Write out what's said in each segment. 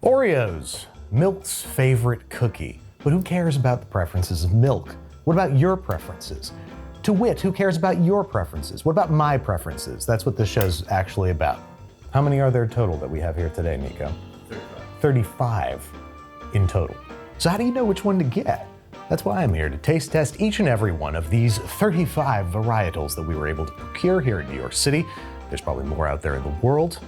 Oreos, milk's favorite cookie. But who cares about the preferences of milk? What about your preferences? To wit, who cares about your preferences? What about my preferences? That's what this show's actually about. How many are there total that we have here today, Nico? 35 in total. So how do you know which one to get? That's why I'm here, to taste test each and every one of these 35 varietals that we were able to procure here in New York City. There's probably more out there in the world.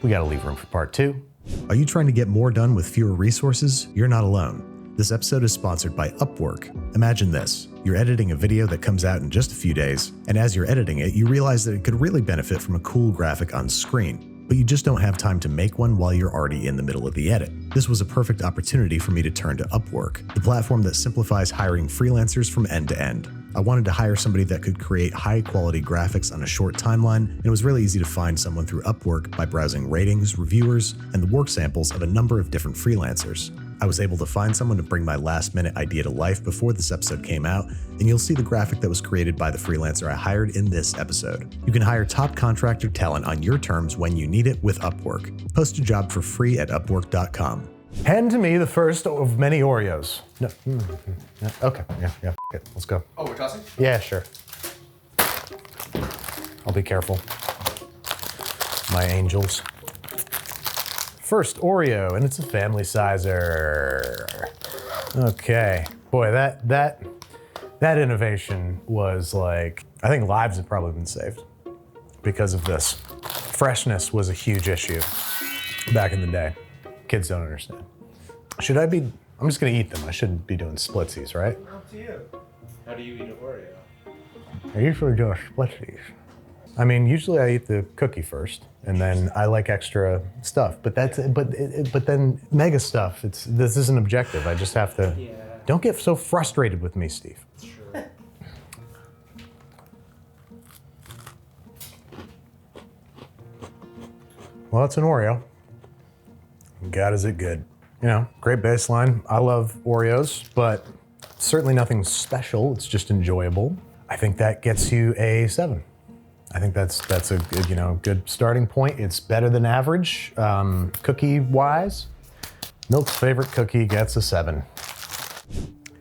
We gotta leave room for part 2. Are you trying to get more done with fewer resources? You're not alone. This episode is sponsored by Upwork. Imagine this. You're editing a video that comes out in just a few days, and as you're editing it, you realize that it could really benefit from a cool graphic on screen, but you just don't have time to make one while you're already in the middle of the edit. This was a perfect opportunity for me to turn to Upwork, the platform that simplifies hiring freelancers from end to end. I wanted to hire somebody that could create high-quality graphics on a short timeline, and it was really easy to find someone through Upwork by browsing ratings, reviewers, and the work samples of a number of different freelancers. I was able to find someone to bring my last-minute idea to life before this episode came out, and you'll see the graphic that was created by the freelancer I hired in this episode. You can hire top contractor talent on your terms when you need it with Upwork. Post a job for free at Upwork.com. Hand to me the first of many Oreos. No. Okay. Yeah. Okay. Let's go. Oh, we're tossing? Yeah, sure. I'll be careful. My angels. First Oreo, and it's a family sizer. Okay. Boy, that innovation was like, I think lives have probably been saved because of this. Freshness was a huge issue back in the day. Kids don't understand. Should I be, I'm just gonna eat them. I shouldn't be doing splitsies, right? Up to you. How do you eat an Oreo? I usually do a splitsies. I mean, usually I eat the cookie first, and then I like extra stuff. But that's but then mega stuff. This isn't objective. I just have to. Yeah. Don't get so frustrated with me, Steve. Sure. Well, it's an Oreo. God, is it good. You know, great baseline. I love Oreos, but certainly nothing special. It's just enjoyable. I think that gets you a 7. I think that's a good, good starting point. It's better than average, cookie-wise. Milk's favorite cookie gets a 7.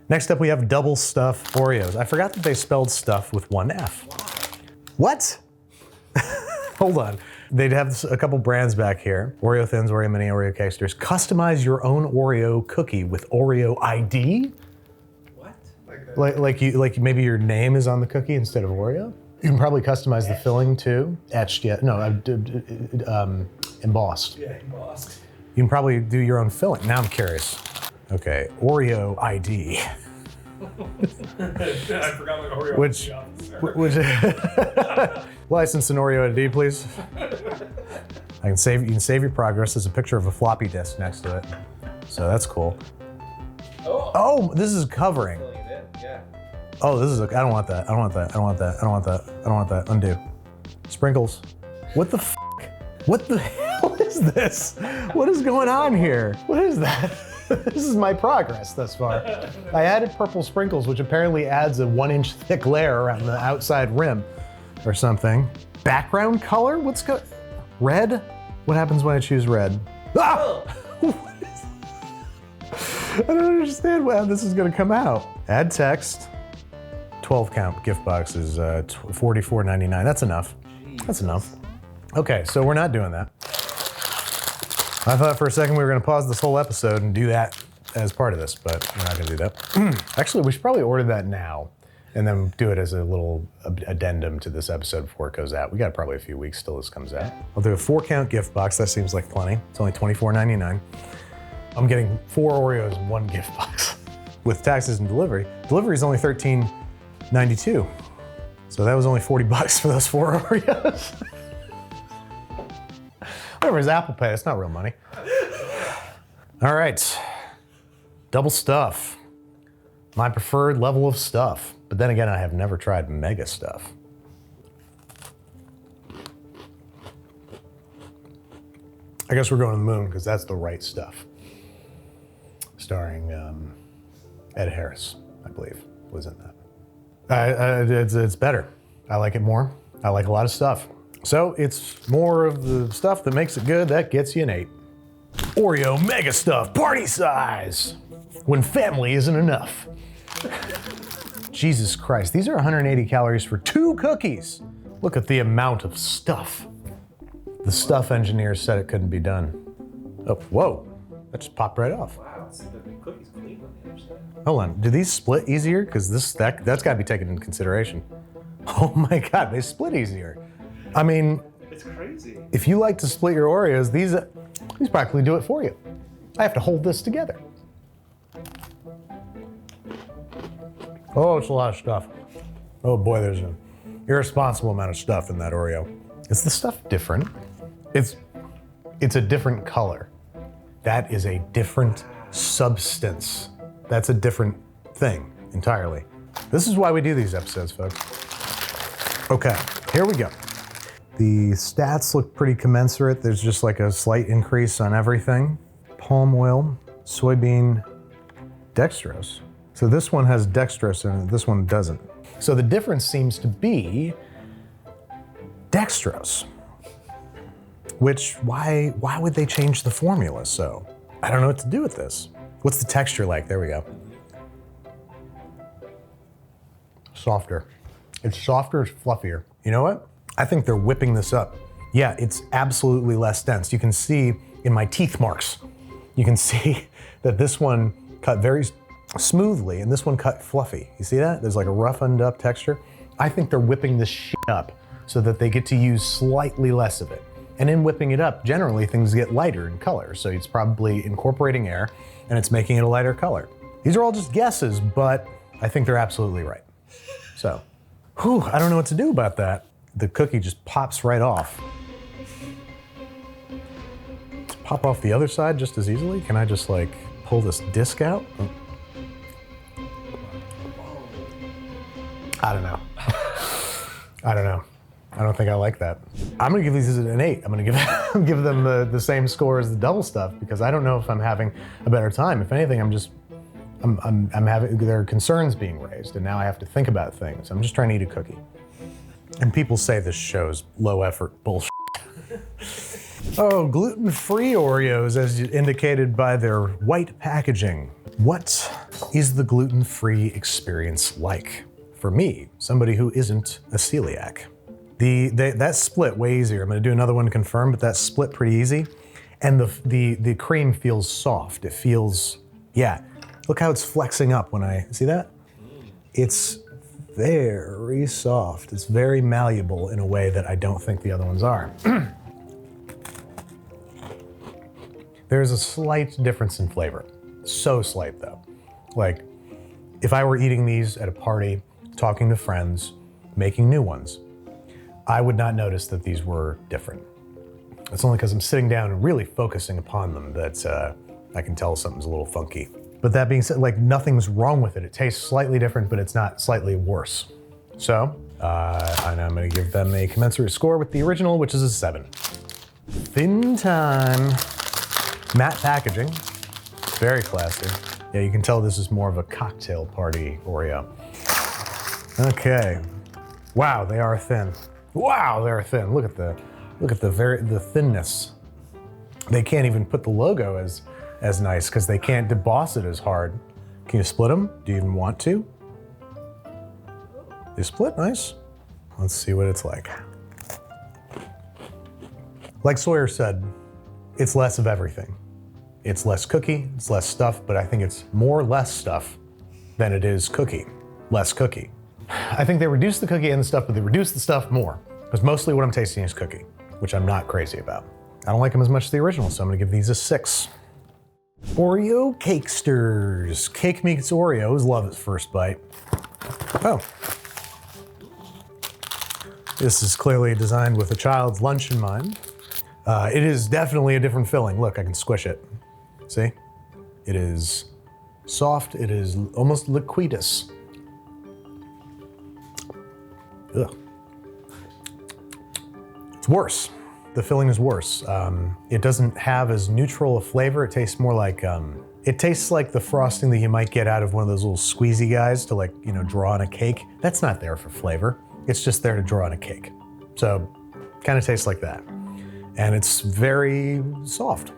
Next up, we have double stuff Oreos. I forgot that they spelled stuff with one F. What? Hold on. They'd have a couple brands back here. Oreo Thins, Oreo Mini, Oreo Cakesters. Customize your own Oreo cookie with Oreo ID? What? Like maybe your name is on the cookie instead of Oreo? You can probably customize the filling too. Etched, yeah. No, embossed. Yeah, embossed. You can probably do your own filling. Now I'm curious. Okay, Oreo ID. I forgot my Oreo Which license an Oreo ID, please. You can save your progress. There's a picture of a floppy disk next to it, so that's cool. Oh, this is covering. Yeah. Oh, this is. I don't want that. I don't want that. I don't want that. I don't want that. I don't want that. Undo. Sprinkles. What the f? What the hell is this? What is going on here? What is that? This is my progress thus far. I added purple sprinkles, which apparently adds a 1-inch thick layer around the outside rim or something. Background color? What's good? Red? What happens when I choose red? Ah! I don't understand how this is gonna come out. Add text. 12 count gift box is $44.99. That's enough. That's enough. Okay, so we're not doing that. I thought for a second we were gonna pause this whole episode and do that as part of this, but we're not gonna do that. Actually, we should probably order that now and then do it as a little addendum to this episode before it goes out. We got probably a few weeks till this comes out. I'll do a 4-count gift box. That seems like plenty. It's only $24.99. I'm getting 4 Oreos in 1 gift box with taxes and delivery. Delivery is only $13.92. So that was only $40 for those 4 Oreos. Whatever, it's Apple Pay, it's not real money. All right, double stuff. My preferred level of stuff. But then again, I have never tried mega stuff. I guess we're going to the moon because that's the right stuff. Starring Ed Harris, I believe, was in that. It's better. I like it more. I like a lot of stuff. So it's more of the stuff that makes it good. That gets you an 8. Oreo mega stuff, party size. When family isn't enough. Jesus Christ, these are 180 calories for 2 cookies. Look at the amount of stuff. The stuff engineers said it couldn't be done. Oh, whoa, that just popped right off. Wow, see the cookie's clean on the other side. Hold on, do these split easier? Because that's gotta be taken into consideration. Oh my God, they split easier. I mean, It's crazy. if you like to split your Oreos, these practically do it for you. I have to hold this together. Oh, it's a lot of stuff. Oh boy, there's an irresponsible amount of stuff in that Oreo. Is the stuff different? It's a different color. That is a different substance. That's a different thing entirely. This is why we do these episodes, folks. Okay, here we go. The stats look pretty commensurate. There's just like a slight increase on everything. Palm oil, soybean, dextrose. So this one has dextrose in it, this one doesn't. So the difference seems to be dextrose. Which, why would they change the formula so? I don't know what to do with this. What's the texture like? There we go. Softer. It's softer, it's fluffier. You know what? I think they're whipping this up. Yeah, it's absolutely less dense. You can see in my teeth marks, you can see that this one cut very smoothly and this one cut fluffy. You see that? There's like a roughened up texture. I think they're whipping this shit up so that they get to use slightly less of it. And in whipping it up, generally things get lighter in color. So it's probably incorporating air and it's making it a lighter color. These are all just guesses, but I think they're absolutely right. So, whew, I don't know what to do about that. The cookie just pops right off. Does it pop off the other side just as easily? Can I just like pull this disc out? I don't know. I don't know. I don't think I like that. I'm gonna give these an 8. I'm gonna give them the same score as the double stuff because I don't know if I'm having a better time. If anything, I'm having, there are concerns being raised and now I have to think about things. I'm just trying to eat a cookie. And people say this show's low effort bullshit. Oh, gluten-free Oreos as indicated by their white packaging. What is the gluten-free experience like? For me, somebody who isn't a celiac. That split way easier. I'm gonna do another one to confirm, but that split pretty easy. And the cream feels soft. It feels, yeah. Look how it's flexing up when I, see that? It's very soft. It's very malleable in a way that I don't think the other ones are. There's a slight difference in flavor. So slight though. Like, if I were eating these at a party, talking to friends, making new ones, I would not notice that these were different. It's only because I'm sitting down and really focusing upon them that I can tell something's a little funky. But that being said, like nothing's wrong with it. It tastes slightly different, but it's not slightly worse. So, and I'm gonna give them a commensurate score with the original, which is a 7. Thin time. Matte packaging, very classy. Yeah, you can tell this is more of a cocktail party Oreo. Okay, wow, they are thin. Wow, they're thin. Look at the thinness. They can't even put the logo as nice because they can't deboss it as hard. Can you split them? Do you even want to? They split nice. Let's see what it's like. Like Sawyer said, it's less of everything. It's less cookie, it's less stuff, but I think it's more less stuff than it is cookie, less cookie. I think they reduced the cookie and the stuff, but they reduced the stuff more. Because mostly what I'm tasting is cookie, which I'm not crazy about. I don't like them as much as the original, so I'm gonna give these a 6. Oreo Cakesters. Cake meets Oreos, love at first bite. Oh. This is clearly designed with a child's lunch in mind. It is definitely a different filling. Look, I can squish it. See? It is soft, it is almost liquidous. Ugh. It's worse. The filling is worse. It doesn't have as neutral a flavor. It tastes more like, it tastes like the frosting that you might get out of one of those little squeezy guys to like, you know, draw on a cake. That's not there for flavor. It's just there to draw on a cake. So, kind of tastes like that. And it's very soft.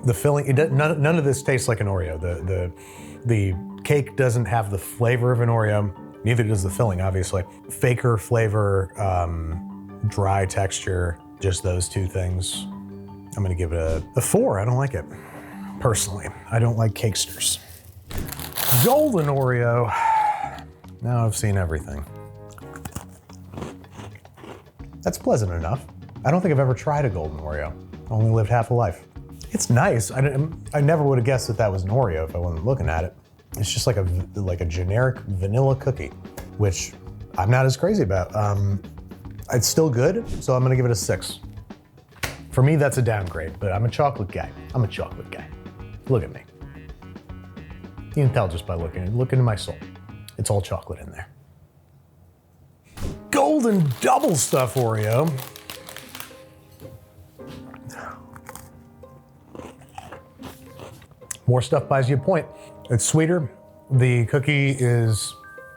The filling, none of this tastes like an Oreo. The cake doesn't have the flavor of an Oreo, neither does the filling, obviously. Faker flavor, dry texture, just those two things. I'm gonna give it a 4. I don't like it, personally. I don't like Cakesters. Golden Oreo. Now I've seen everything. That's pleasant enough. I don't think I've ever tried a golden Oreo. I only lived half a life. It's nice. I never would have guessed that that was an Oreo if I wasn't looking at it. It's just like a generic vanilla cookie, which I'm not as crazy about. It's still good, so I'm gonna give it a 6. For me, that's a downgrade, but I'm a chocolate guy. I'm a chocolate guy. Look at me. You can tell just by looking into my soul. It's all chocolate in there. Golden double stuff Oreo. More stuff buys you a point. It's sweeter. The cookie is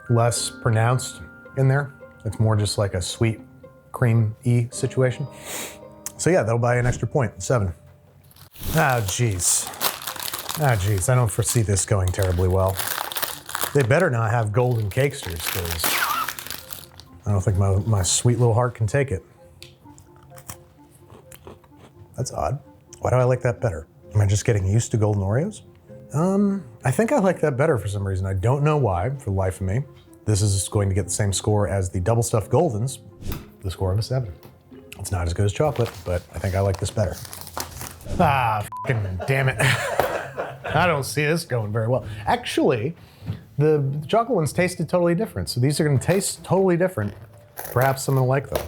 less pronounced in there. It's more just like a sweet cream-y situation. So yeah, that'll buy you an extra point, 7. Ah, geez. I don't foresee this going terribly well. They better not have golden Cakesters, because I don't think my sweet little heart can take it. That's odd. Why do I like that better? Am I just getting used to golden Oreos? I think I like that better for some reason. I don't know why, for the life of me. This is going to get the same score as the double stuffed Goldens, the score of a 7. It's not as good as chocolate, but I think I like this better. Ah, f***ing damn it. I don't see this going very well. Actually, the chocolate ones tasted totally different, so these are gonna taste totally different. Perhaps I'm gonna like them.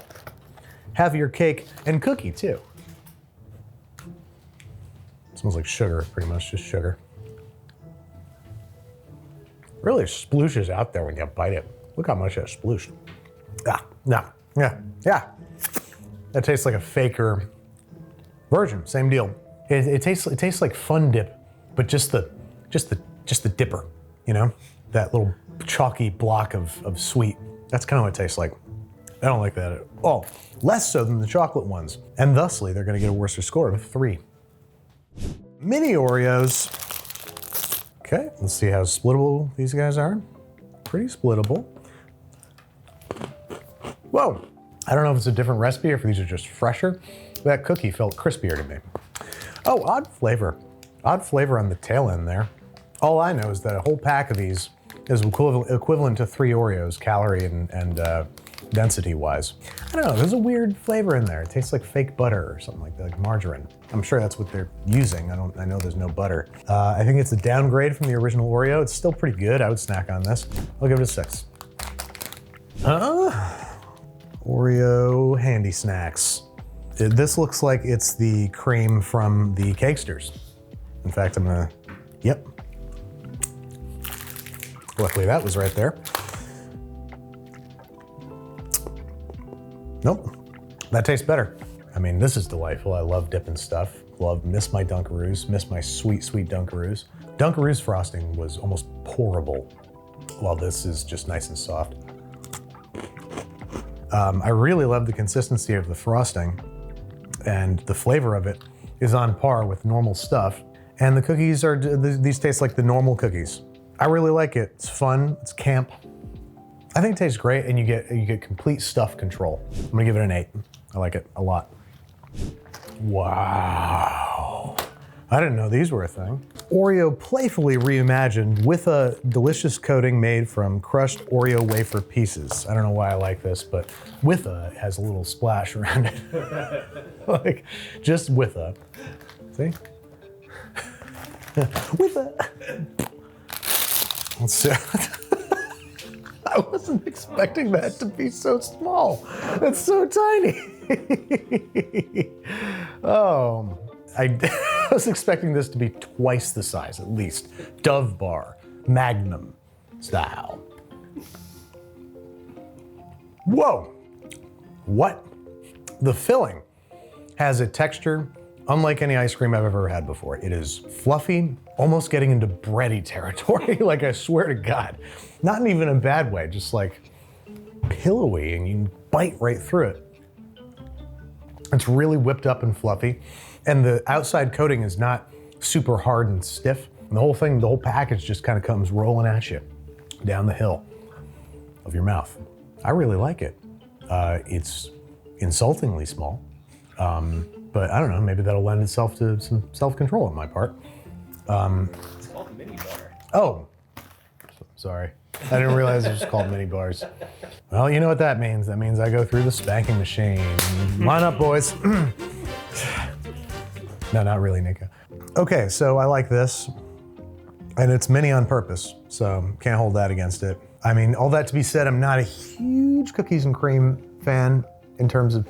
Heavier cake and cookie, too. Smells like sugar, pretty much just sugar. Really splooshes out there when you bite it. Look how much that splooshed. Yeah. That tastes like a faker version, same deal. It tastes like Fun Dip, but just the dipper, you know? That little chalky block of sweet. That's kind of what it tastes like. I don't like that at all. Less so than the chocolate ones. And thusly, they're gonna get a worse score of a 3. Mini Oreos. Okay, let's see how splittable these guys are. Pretty splittable. Whoa, I don't know if it's a different recipe or if these are just fresher. That cookie felt crispier to me. Oh, odd flavor. Odd flavor on the tail end there. All I know is that a whole pack of these is equivalent to 3 Oreos, calorie and density-wise. I don't know, there's a weird flavor in there. It tastes like fake butter or something like that, like margarine. I'm sure that's what they're using. I know there's no butter. I think it's a downgrade from the original Oreo. It's still pretty good. I would snack on this. I'll give it a 6. Oreo Handi-Snacks. This looks like it's the cream from the Cakesters. In fact, I'm gonna, yep. Luckily that was right there. Nope, that tastes better. I mean, this is delightful. I love dipping stuff. Miss my Dunkaroos, miss my sweet, sweet Dunkaroos. Dunkaroos frosting was almost pourable, while this is just nice and soft. I really love the consistency of the frosting, and the flavor of it is on par with normal stuff. And the cookies these taste like the normal cookies. I really like it. It's fun, it's camp. I think it tastes great, and you get complete stuff control. I'm gonna give it an 8. I like it a lot. Wow. I didn't know these were a thing. Oreo playfully reimagined with a delicious coating made from crushed Oreo wafer pieces. I don't know why I like this, but with a has a little splash around it. Like, just with a. See? With a. Let's see. I wasn't expecting that to be so small. It's so tiny. Oh, I was expecting this to be twice the size, at least. Dove bar, Magnum style. Whoa, what? The filling has a texture unlike any ice cream I've ever had before. It is fluffy, almost getting into bready territory, like I swear to God. Not in even a bad way, just like pillowy, and you can bite right through it. It's really whipped up and fluffy, and the outside coating is not super hard and stiff. And the whole thing, the whole package just kind of comes rolling at you down the hill of your mouth. I really like it. It's insultingly small, but I don't know, maybe that'll lend itself to some self-control on my part. It's called mini bar. Oh, sorry. I didn't realize it was called mini bars. Well, you know what that means. That means I go through the spanking machine. Line up, boys. No, not really, Nico. Okay, so I like this, and it's mini on purpose, so can't hold that against it. I mean, all that to be said, I'm not a huge cookies and cream fan in terms of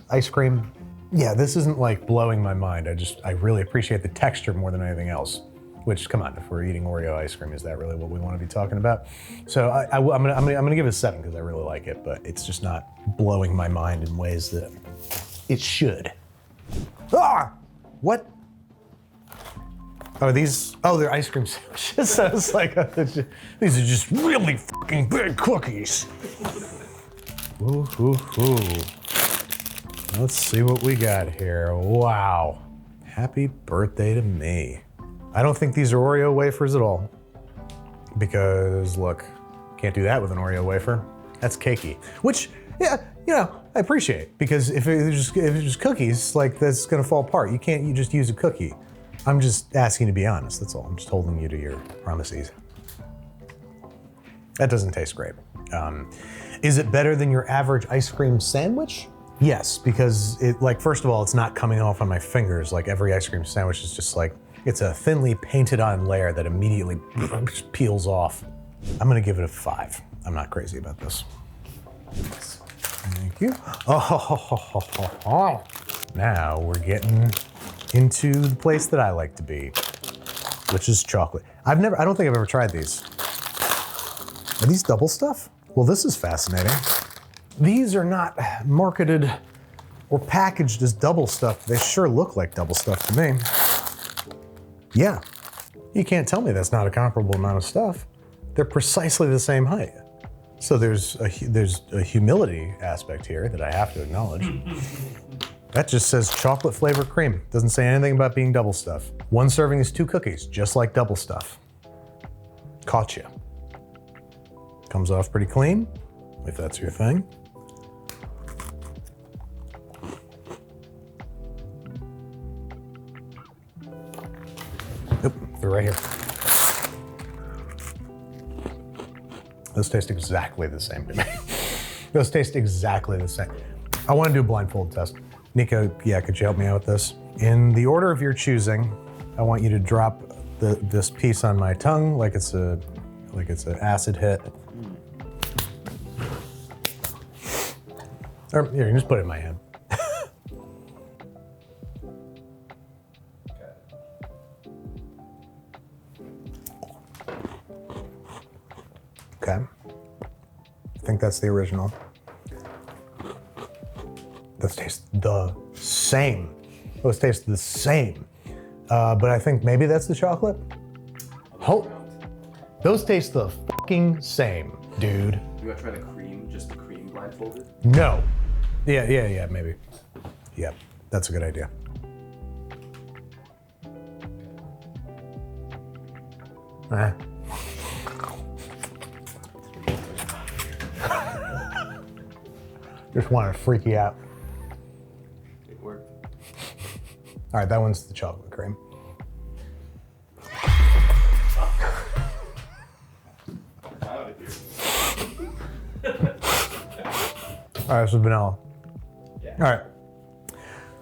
ice cream. Yeah, this isn't like blowing my mind. I really appreciate the texture more than anything else. Which, come on, if we're eating Oreo ice cream, is that really what we want to be talking about? So I'm gonna give it a 7 because I really like it, but it's just not blowing my mind in ways that it should. Ah! What? Oh, they're ice cream sandwiches. So it's like, these are just really fucking big cookies. Ooh, ooh, ooh. Let's see what we got here. Wow. Happy birthday to me. I don't think these are Oreo wafers at all. Because look, can't do that with an Oreo wafer. That's cakey. Which, yeah, you know, I appreciate. Because if it's just cookies, like that's gonna fall apart. You just use a cookie. I'm just asking to be honest, that's all. I'm just holding you to your promises. That doesn't taste great. Is it better than your average ice cream sandwich? Yes, because first of all, it's not coming off on my fingers. Like every ice cream sandwich is just like, it's a thinly painted on layer that immediately peels off. I'm gonna give it a 5. I'm not crazy about this. Thank you. Oh. Now we're getting into the place that I like to be, which is chocolate. I don't think I've ever tried these. Are these double stuff? Well, this is fascinating. These are not marketed or packaged as double stuff. They sure look like double stuff to me. Yeah, you can't tell me that's not a comparable amount of stuff. They're precisely the same height. So there's a humility aspect here that I have to acknowledge. That just says chocolate flavored cream. Doesn't say anything about being double stuff. One serving is 2 cookies, just like double stuff. Caught you. Comes off pretty clean, if that's your thing. Yep, they're right here. Those taste exactly the same to me. Those taste exactly the same. I want to do a blindfold test. Nico, yeah, could you help me out with this? In the order of your choosing, I want you to drop this piece on my tongue like it's an acid hit. Or here, you can just put it in my hand. Okay. I think that's the original. Those taste the same. Those taste the same. But I think maybe that's the chocolate. Oh, those taste the fucking same, dude. You wanna try the cream, just the cream blindfolded? No. Yeah, maybe. Yeah, that's a good idea. Just want to freak you out. It worked. All right, that one's the chocolate cream. Out of here. All right, this is vanilla. Yeah. All right,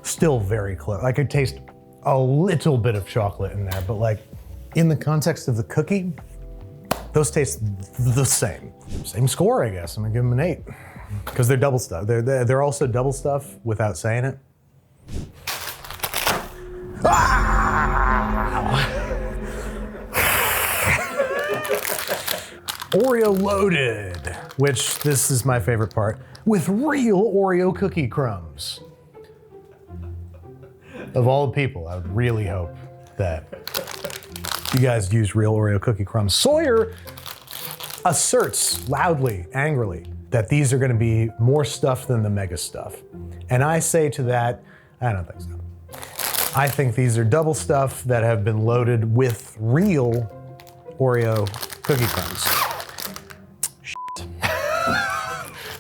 still very close. I could taste a little bit of chocolate in there, but like in the context of the cookie, those taste the same. Same score, I guess. I'm gonna give them an 8 because they're double stuff. They're also double stuff without saying it. Oreo loaded, which this is my favorite part, with real Oreo cookie crumbs. Of all the people, I would really hope that you guys use real Oreo cookie crumbs. Sawyer asserts loudly, angrily, that these are gonna be more stuff than the mega stuff. And I say to that, I don't think so. I think these are double stuff that have been loaded with real Oreo cookie crumbs.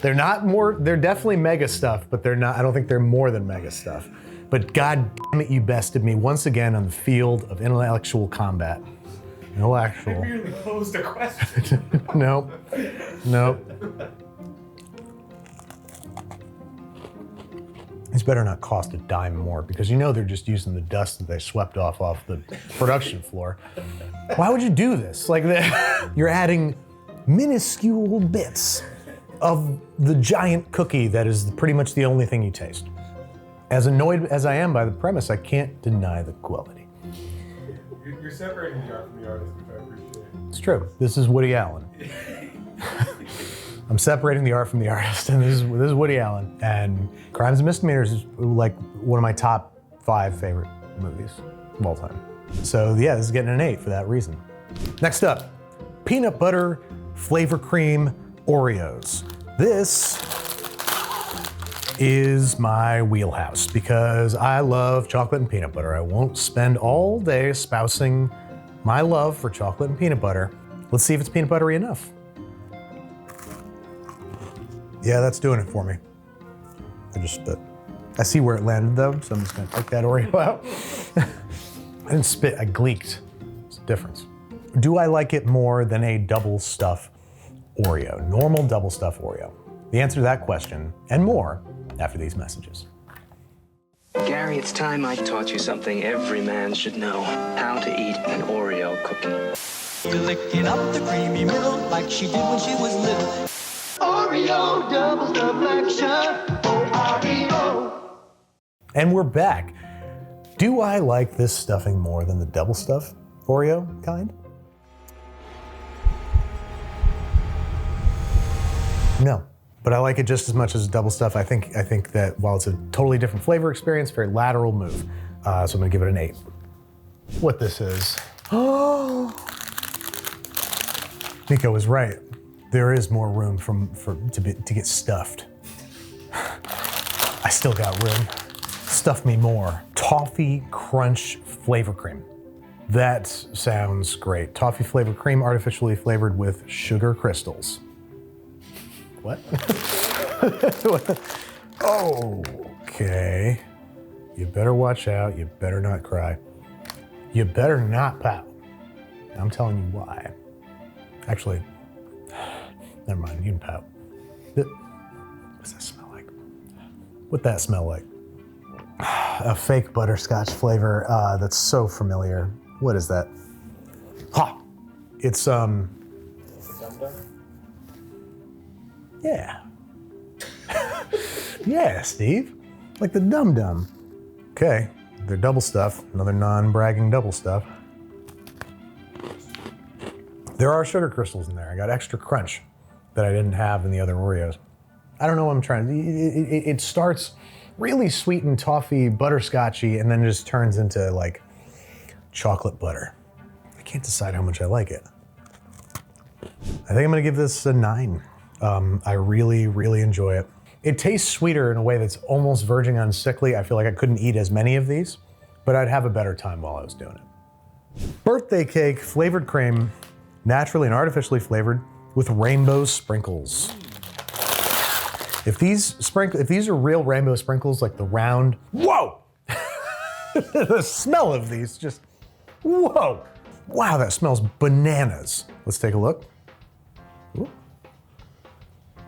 They're not more, they're definitely mega stuff, but they're not, I don't think they're more than mega stuff. But god damn it, you bested me once again on the field of intellectual combat. Intellectual. I merely posed a question. Nope. Nope. These better not cost a dime more because you know they're just using the dust that they swept off the production floor. Why would you do this? Like you're adding minuscule bits of the giant cookie that is pretty much the only thing you taste. As annoyed as I am by the premise, I can't deny the quality. You're separating the art from the artist, which I appreciate. It's true. This is Woody Allen. I'm separating the art from the artist, and this is Woody Allen. And Crimes and Misdemeanors is like one of my top 5 favorite movies of all time. So yeah, this is getting an 8 for that reason. Next up, peanut butter flavor cream Oreos. This is my wheelhouse because I love chocolate and peanut butter. I won't spend all day espousing my love for chocolate and peanut butter. Let's see if it's peanut buttery enough. Yeah, that's doing it for me. I see where it landed though, so I'm just gonna take that Oreo out. I didn't spit, I gleeked. It's a difference. Do I like it more than a double stuff Oreo, normal double stuff Oreo? The answer to that question and more after these messages. Gary, it's time I taught you something every man should know. How to eat an Oreo cookie. You're licking up the creamy milk like she did when she was little. Oreo double stuff action. Oreo. And we're back. Do I like this stuffing more than the double stuff Oreo kind? No, but I like it just as much as double stuff. I think that while it's a totally different flavor experience, very lateral move. So I'm gonna give it an 8. What this is? Oh, Nico was right. There is more room to get stuffed. I still got room. Stuff me more. Toffee Crunch Flavor Cream. That sounds great. Toffee flavor cream, artificially flavored with sugar crystals. What? Okay. You better watch out. You better not cry. You better not pout. I'm telling you why. Actually, never mind. You can pout. What's that smell like? What'd that smell like? A fake butterscotch flavor that's so familiar. What is that? Ha! It's yeah. Yeah, Steve. Like the Dum Dum. Okay, they're double stuff. Another non-bragging double stuff. There are sugar crystals in there. I got extra crunch that I didn't have in the other Oreos. I don't know what I'm trying to. It starts really sweet and toffee, butterscotchy, and then just turns into like chocolate butter. I can't decide how much I like it. I think I'm gonna give this a 9. I really, really enjoy it. It tastes sweeter in a way that's almost verging on sickly. I feel like I couldn't eat as many of these, but I'd have a better time while I was doing it. Birthday cake flavored cream, naturally and artificially flavored with rainbow sprinkles. If these are real rainbow sprinkles, like the round, whoa! The smell of these just, whoa! Wow, that smells bananas. Let's take a look. Ooh.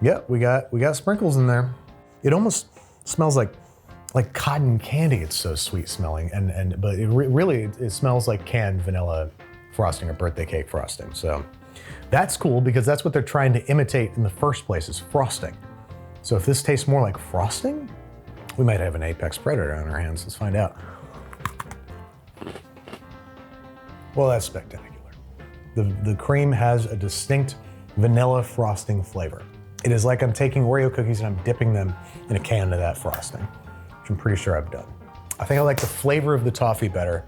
Yep, we got sprinkles in there. It almost smells like cotton candy. It's so sweet smelling, but it really smells like canned vanilla frosting or birthday cake frosting. So that's cool because that's what they're trying to imitate in the first place is frosting. So if this tastes more like frosting, we might have an apex predator on our hands. Let's find out. Well, that's spectacular. The cream has a distinct vanilla frosting flavor. It is like I'm taking Oreo cookies and I'm dipping them in a can of that frosting, which I'm pretty sure I've done. I think I like the flavor of the toffee better,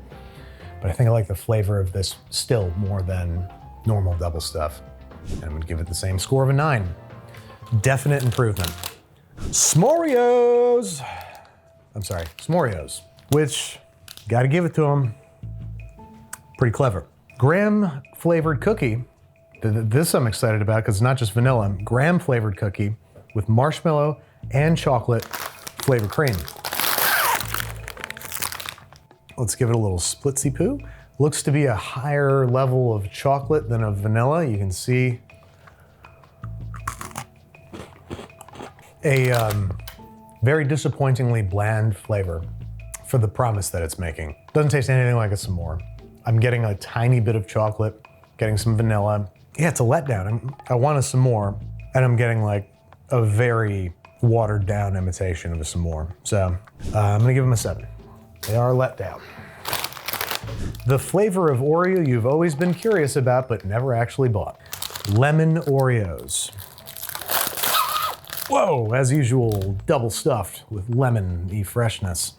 but I think I like the flavor of this still more than normal double stuff. And I'm gonna give it the same score of a 9. Definite improvement. S'moreos, which Gotta give it to them. Pretty clever. Graham flavored cookie. This I'm excited about because it's not just vanilla. Graham flavored cookie with marshmallow and chocolate flavored cream. Let's give it a little splitsy poo. Looks to be a higher level of chocolate than of vanilla. You can see a very disappointingly bland flavor for the promise that it's making. Doesn't taste anything like a s'more. I'm getting a tiny bit of chocolate, getting some vanilla. Yeah, it's a letdown. I want a s'more, and I'm getting like a very watered down imitation of a s'more. So I'm gonna give them a 7. They are let down. The flavor of Oreo you've always been curious about but never actually bought. Lemon Oreos. Whoa, as usual, double stuffed with lemon-y freshness.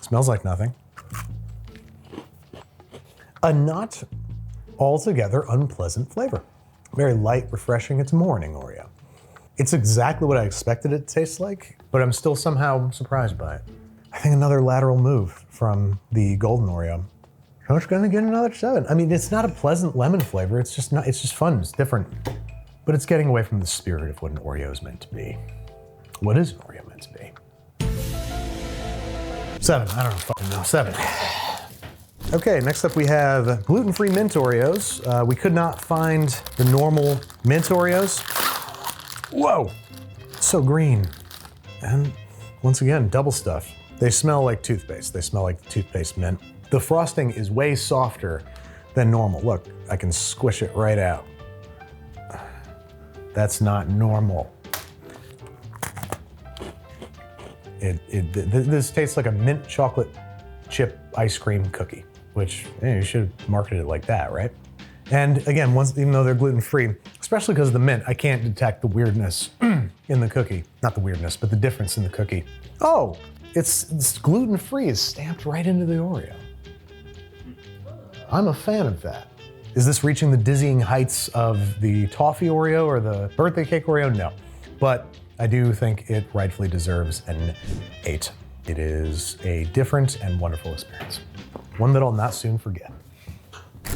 Smells like nothing. A not altogether unpleasant flavor. Very light, refreshing. It's morning Oreo. It's exactly what I expected it to taste like, but I'm still somehow surprised by it. I think another lateral move from the golden Oreo. I'm just gonna get another 7. I mean, it's not a pleasant lemon flavor. It's just fun, it's different. But it's getting away from the spirit of what an Oreo is meant to be. What is an Oreo meant to be? 7, I don't fucking know, 7. Okay, next up we have gluten-free mint Oreos. We could not find the normal mint Oreos. Whoa, so green. And once again, double stuff. They smell like toothpaste. They smell like toothpaste mint. The frosting is way softer than normal. Look, I can squish it right out. That's not normal. This tastes like a mint chocolate chip ice cream cookie, which you should have marketed it like that, right? And again, even though they're gluten-free, especially because of the mint, I can't detect the weirdness in the cookie. Not the weirdness, but the difference in the cookie. Oh, it's gluten-free. It's stamped right into the Oreo. I'm a fan of that. Is this reaching the dizzying heights of the Toffee Oreo or the birthday cake Oreo? No, but I do think it rightfully deserves an 8. It is a different and wonderful experience. One that I'll not soon forget.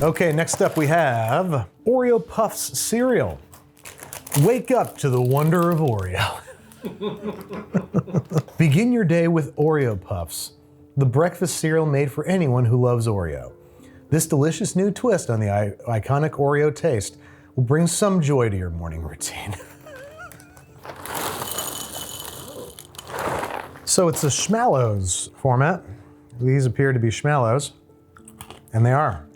Okay, next up we have Oreo Puffs cereal. Wake up to the wonder of Oreo. Begin your day with Oreo Puffs, the breakfast cereal made for anyone who loves Oreo. This delicious new twist on the iconic Oreo taste will bring some joy to your morning routine. So it's a Schmallows format. These appear to be Schmallows, and they are.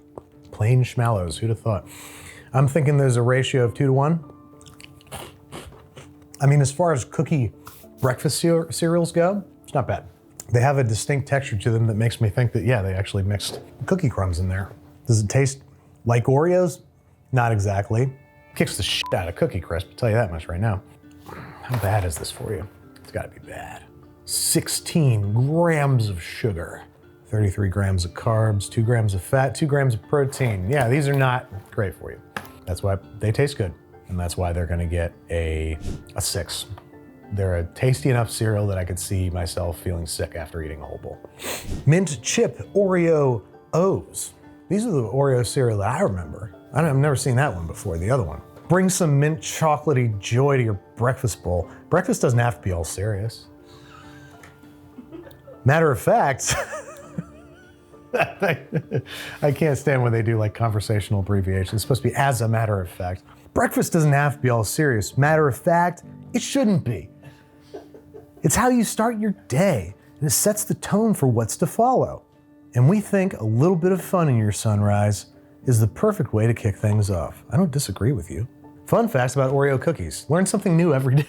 Plain Schmallows, who'd have thought? I'm thinking there's a ratio of 2 to 1. I mean, as far as cookie breakfast cereals go, it's not bad. They have a distinct texture to them that makes me think that, yeah, they actually mixed cookie crumbs in there. Does it taste like Oreos? Not exactly. Kicks the shit out of Cookie Crisp, I'll tell you that much right now. How bad is this for you? It's gotta be bad. 16 grams of sugar, 33 grams of carbs, 2 grams of fat, 2 grams of protein. Yeah, these are not great for you. That's why they taste good, and that's why they're gonna get a 6. They're a tasty enough cereal that I could see myself feeling sick after eating a whole bowl. Mint chip Oreo O's. These are the Oreo cereal that I remember. I've never seen that one before, the other one. Bring some mint chocolatey joy to your breakfast bowl. Breakfast doesn't have to be all serious. Matter of fact, I can't stand when they do like conversational abbreviations. It's supposed to be as a matter of fact. Breakfast doesn't have to be all serious. Matter of fact, it shouldn't be. It's how you start your day, and it sets the tone for what's to follow. And we think a little bit of fun in your sunrise is the perfect way to kick things off. I don't disagree with you. Fun facts about Oreo cookies. Learn something new every day.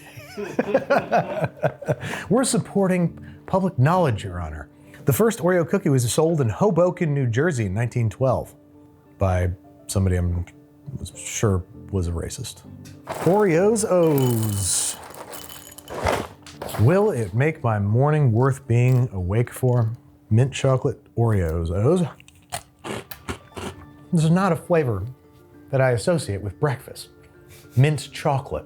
We're supporting public knowledge, Your Honor. The first Oreo cookie was sold in Hoboken, New Jersey in 1912 by somebody I'm sure was a racist. Oreos O's. Will it make my morning worth being awake for? Mint chocolate Oreos O's. This is not a flavor that I associate with breakfast. Mint chocolate.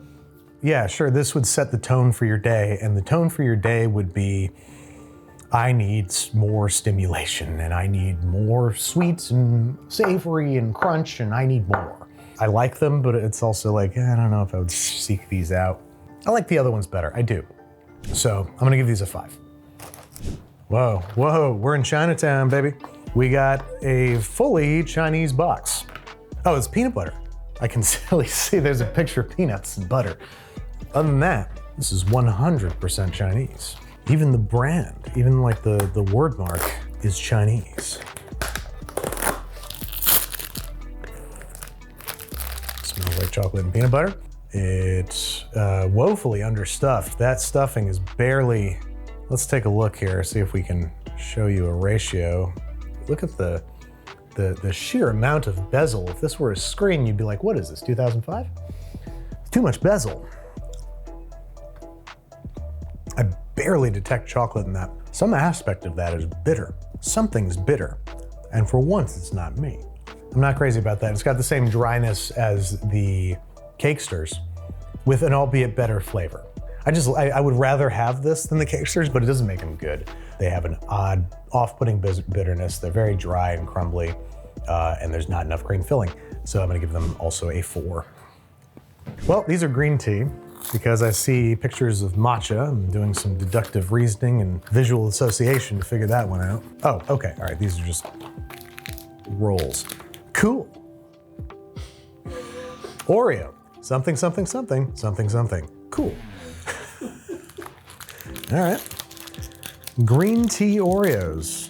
Yeah, sure, this would set the tone for your day, and the tone for your day would be I need more stimulation, and I need more sweet and savory and crunch, and I need more. I like them, but it's also like, I don't know if I would seek these out. I like the other ones better, I do. So I'm gonna give these a 5. Whoa, whoa, we're in Chinatown, baby. We got a fully Chinese box. Oh, it's peanut butter. I can really see there's a picture of peanuts and butter. Other than that, this is 100% Chinese. Even the brand, even like the word mark is Chinese. Smells like chocolate and peanut butter. It's woefully understuffed. That stuffing is barely, let's take a look here, see if we can show you a ratio. Look at the sheer amount of bezel. If this were a screen, you'd be like, what is this, 2005? Too much bezel. I barely detect chocolate in that. Some aspect of that is bitter. Something's bitter. And for once, it's not me. I'm not crazy about that. It's got the same dryness as the Cakesters with an albeit better flavor. I would rather have this than the Cakesters, but it doesn't make them good. They have an odd, off-putting bitterness. They're very dry and crumbly, and there's not enough green filling. So I'm gonna give them also a 4. Well, these are green tea because I see pictures of matcha. I'm doing some deductive reasoning and visual association to figure that one out. Oh, okay, all right, these are just rolls. Cool. Oreo, something, something, something, something, something. Cool. All right. Green tea Oreos.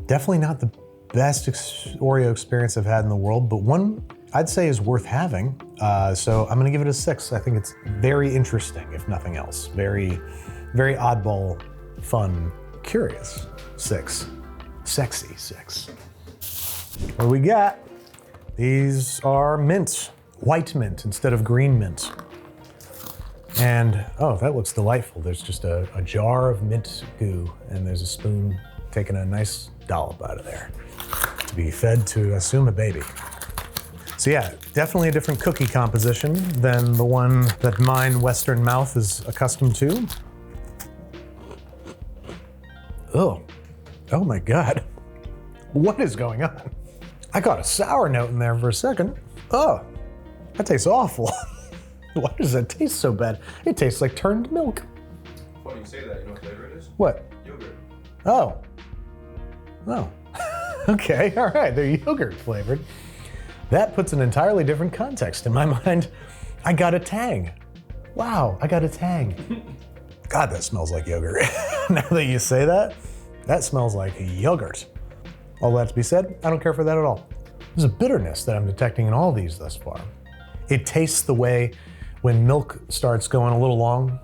Definitely not the best Oreo experience I've had in the world, but one I'd say is worth having. So I'm gonna give it a 6. I think it's very interesting, if nothing else. Very, very oddball, fun, curious. 6. Sexy 6. What do we got? These are mint, white mint instead of green mint. And, oh, that looks delightful. There's just a jar of mint goo, and there's a spoon taking a nice dollop out of there to be fed to, assume, a baby. So yeah, definitely a different cookie composition than the one that mine Western mouth is accustomed to. Oh my God. What is going on? I got a sour note in there for a second. Oh, that tastes awful. Why does that taste so bad? It tastes like turned milk. Funny you say that, you know what flavor it is? What? Yogurt. Oh. Okay, all right, they're yogurt flavored. That puts an entirely different context in my mind. I got a tang. Wow, I got a tang. God, that smells like yogurt. Now that you say that, that smells like yogurt. All that to be said, I don't care for that at all. There's a bitterness that I'm detecting in all these thus far. It tastes the way when milk starts going a little long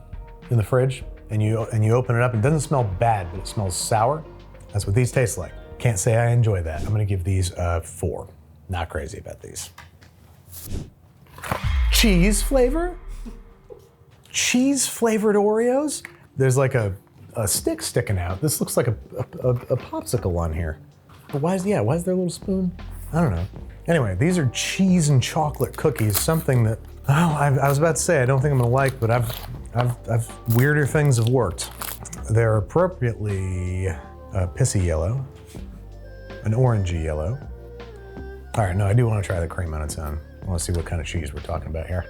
in the fridge and you open it up, it doesn't smell bad, but it smells sour. That's what these taste like. Can't say I enjoy that. I'm gonna give these a 4. Not crazy about these. Cheese flavor? Cheese flavored Oreos? There's like a stick sticking out. This looks like a popsicle on here. But why is there a little spoon? I don't know. Anyway, these are cheese and chocolate cookies, something that, I was about to say I don't think I'm gonna like, but I've weirder things have worked. They're appropriately a pissy yellow, an orangey yellow. All right, no, I do want to try the cream on its own. I want to see what kind of cheese we're talking about here.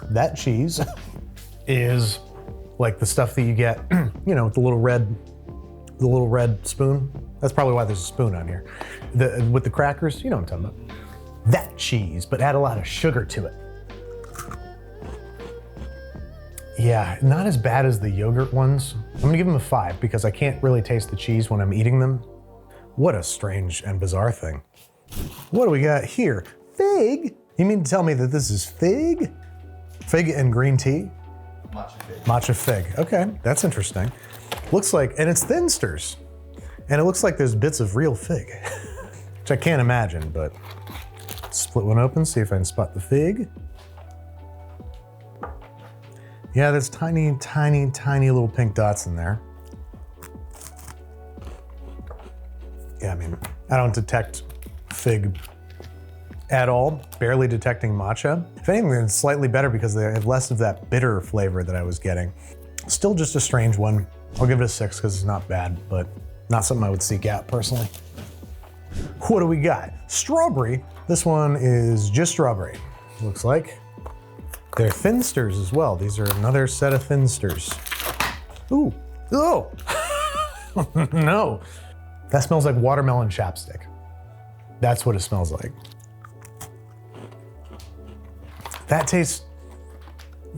That cheese is like the stuff that you get, you know, with the little red spoon. That's probably why there's a spoon on here. With the crackers, you know what I'm talking about. That cheese, but add a lot of sugar to it. Yeah, not as bad as the yogurt ones. I'm gonna give them a 5 because I can't really taste the cheese when I'm eating them. What a strange and bizarre thing. What do we got here? Fig? You mean to tell me that this is fig? Fig and green tea? Matcha Fig. Matcha Fig, okay, that's interesting. Looks like, and it's Thinsters. And it looks like there's bits of real fig, which I can't imagine, but split one open, see if I can spot the fig. Yeah, there's tiny, tiny, tiny little pink dots in there. Yeah, I mean, I don't detect fig at all, barely detecting matcha. If anything, it's slightly better because they have less of that bitter flavor that I was getting. Still just a strange one. I'll give it a 6 because it's not bad, but not something I would seek out personally. What do we got? Strawberry. This one is just strawberry, looks like. They're Thinsters as well. These are another set of Thinsters. Ooh, oh, no. That smells like watermelon chapstick. That's what it smells like. That tastes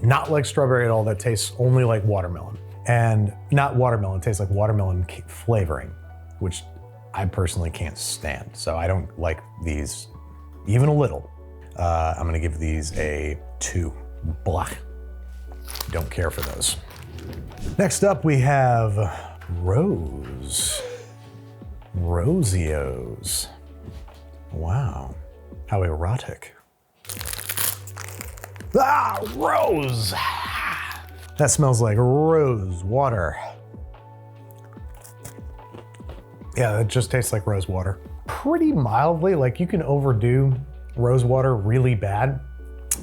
not like strawberry at all. That tastes only like watermelon. And not watermelon, it tastes like watermelon flavoring, which I personally can't stand. So I don't like these even a little. I'm gonna give these a 2. Blah. Don't care for those. Next up we have Rose. Roseos. Wow, how erotic. Ah, rose. That smells like rose water. Yeah, it just tastes like rose water. Pretty mildly, like you can overdo rose water really bad,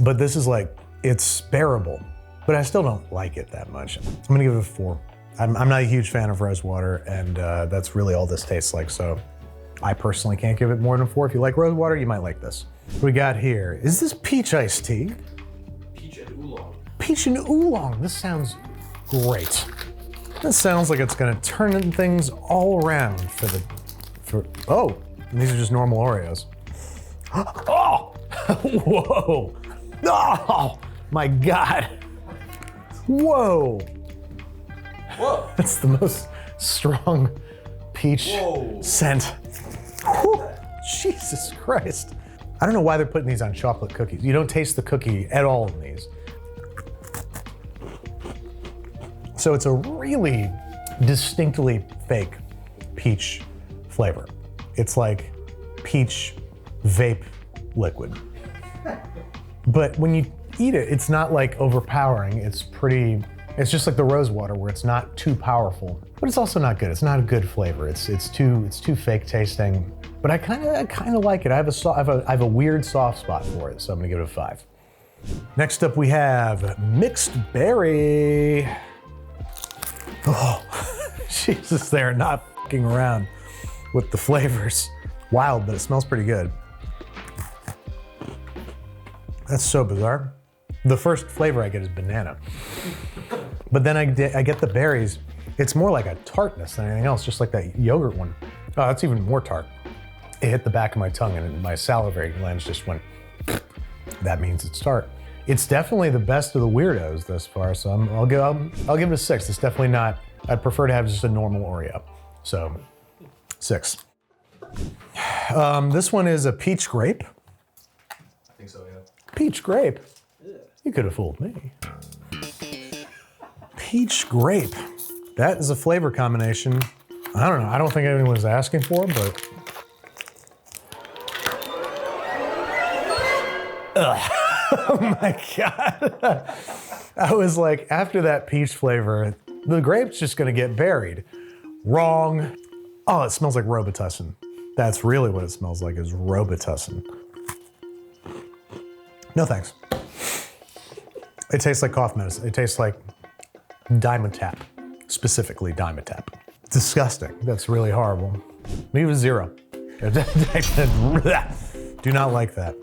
but this is like, it's bearable, but I still don't like it that much. I'm gonna give it a 4. I'm not a huge fan of rose water, and that's really all this tastes like, so I personally can't give it more than a 4. If you like rose water, you might like this. What we got here, is this peach iced tea? Peach and oolong. Peach and oolong, this sounds great. This sounds like it's gonna turn things all around oh, and these are just normal Oreos. Oh, whoa, oh my God. Whoa. Whoa. That's the most strong peach scent. Whew, Jesus Christ. I don't know why they're putting these on chocolate cookies. You don't taste the cookie at all in these. So it's a really distinctly fake peach flavor. It's like peach vape liquid. But when you eat it, it's not like overpowering. It's just like the rose water where it's not too powerful, but it's also not good. It's not a good flavor. It's too fake tasting, but I kind of like it. I have a weird soft spot for it, so I'm gonna give it a 5. Next up we have mixed berry. Oh, Jesus, they're not fucking around with the flavors. Wild, but it smells pretty good. That's so bizarre. The first flavor I get is banana. But then I get the berries. It's more like a tartness than anything else, just like that yogurt one. Oh, that's even more tart. It hit the back of my tongue and my salivary glands just went, that means it's tart. It's definitely the best of the weirdos thus far, so I'll give it a 6. It's definitely not, I'd prefer to have just a normal Oreo. So, 6. This one is a peach grape. I think so, yeah. Peach grape? You could have fooled me. Peach grape. That is a flavor combination. I don't know, I don't think anyone was asking for, but. Ugh. Oh my God. I was like, after that peach flavor, the grape's just gonna get buried. Wrong. Oh, it smells like Robitussin. That's really what it smells like, is Robitussin. No thanks. It tastes like cough medicine. It tastes like Dimetapp, specifically Dimetapp. Disgusting. That's really horrible. Leave it a 0. Do not like that.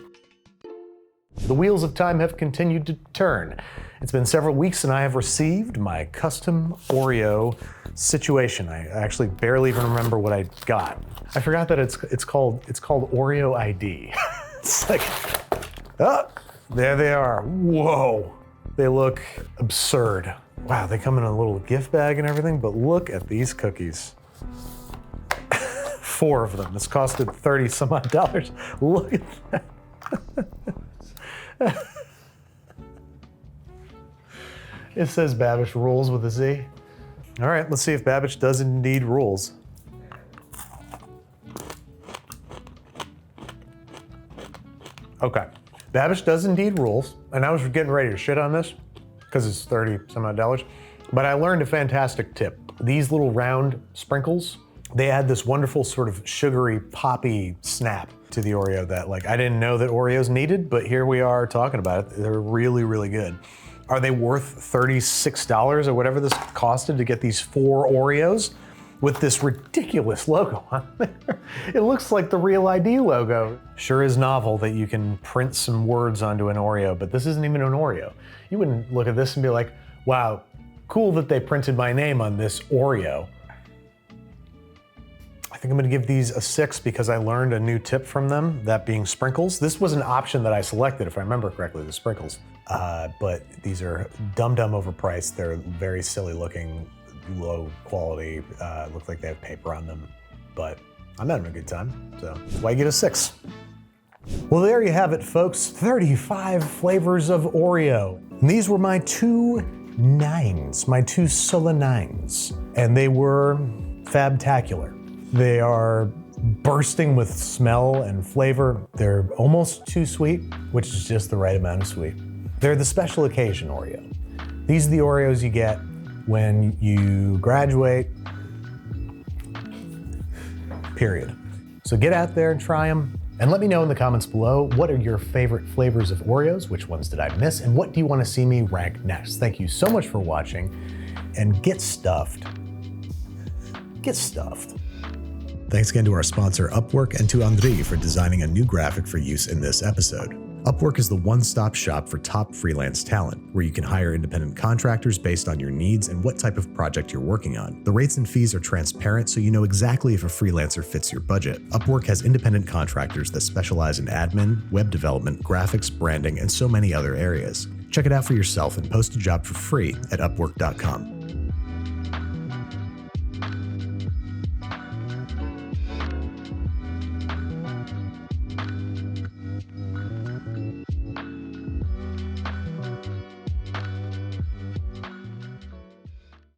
The wheels of time have continued to turn. It's been several weeks and I have received my custom Oreo situation. I actually barely even remember what I got. I forgot that it's called Oreo ID. It's like, oh, there they are. Whoa, they look absurd. Wow, they come in a little gift bag and everything, but look at these cookies. 4 of them. This costed $30 some odd. Look at that. It says Babish rules with a Z. All right, let's see if Babish does indeed rules. Okay, Babish does indeed rules, and I was getting ready to shit on this because it's $30 some odd, but I learned a fantastic tip. These little round sprinkles They add this wonderful sort of sugary, poppy snap to the Oreo that like I didn't know that Oreos needed, but here we are talking about it. They're really, really good. Are they worth $36 or whatever this costed to get these 4 Oreos with this ridiculous logo on there? It looks like the Real ID logo. Sure is novel that you can print some words onto an Oreo, but this isn't even an Oreo. You wouldn't look at this and be like, wow, cool that they printed my name on this Oreo. I think I'm gonna give these a 6 because I learned a new tip from them, that being sprinkles. This was an option that I selected, if I remember correctly, the sprinkles. But these are dumb overpriced. They're very silly looking, low quality, look like they have paper on them, but I'm having a good time, so that's why I get a 6. Well, there you have it, folks. 35 flavors of Oreo. And these were my 2 9s, my 2 Sula 9s, and they were fabtacular. They are bursting with smell and flavor. They're almost too sweet, which is just the right amount of sweet. They're the special occasion Oreo. These are the Oreos you get when you graduate, period. So get out there and try them, and let me know in the comments below, what are your favorite flavors of Oreos? Which ones did I miss? And what do you want to see me rank next? Thank you so much for watching, and get stuffed. Get stuffed. Thanks again to our sponsor Upwork and to Andrei for designing a new graphic for use in this episode. Upwork is the one-stop shop for top freelance talent, where you can hire independent contractors based on your needs and what type of project you're working on. The rates and fees are transparent, so you know exactly if a freelancer fits your budget. Upwork has independent contractors that specialize in admin, web development, graphics, branding, and so many other areas. Check it out for yourself and post a job for free at upwork.com.